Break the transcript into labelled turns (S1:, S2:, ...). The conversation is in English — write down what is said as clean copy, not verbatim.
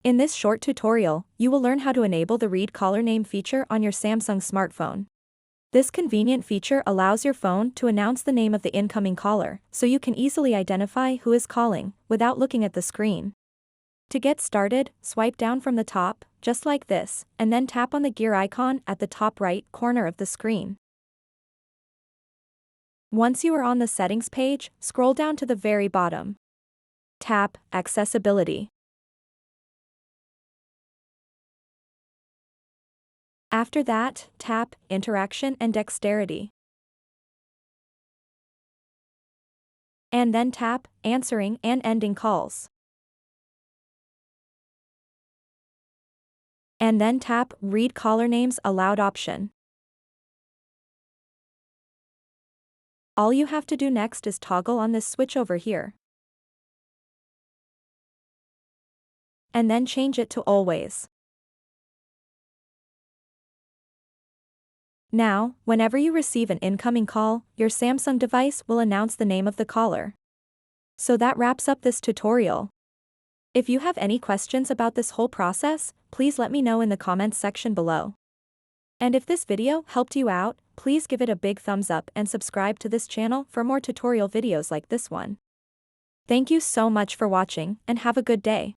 S1: In this short tutorial, you will learn how to enable the Read Caller Name feature on your Samsung smartphone. This convenient feature allows your phone to announce the name of the incoming caller, so you can easily identify who is calling, without looking at the screen. To get started, swipe down from the top, just like this, and then tap on the gear icon at the top right corner of the screen. Once you are on the settings page, scroll down to the very bottom. Tap Accessibility. After that, tap Interaction and Dexterity. And then tap Answering and Ending Calls. And then tap Read Caller Names Aloud option. All you have to do next is toggle on this switch over here. And then change it to Always. Now, whenever you receive an incoming call, your Samsung device will announce the name of the caller. So that wraps up this tutorial. If you have any questions about this whole process, please let me know in the comments section below. And if this video helped you out, please give it a big thumbs up and subscribe to this channel for more tutorial videos like this one. Thank you so much for watching and have a good day.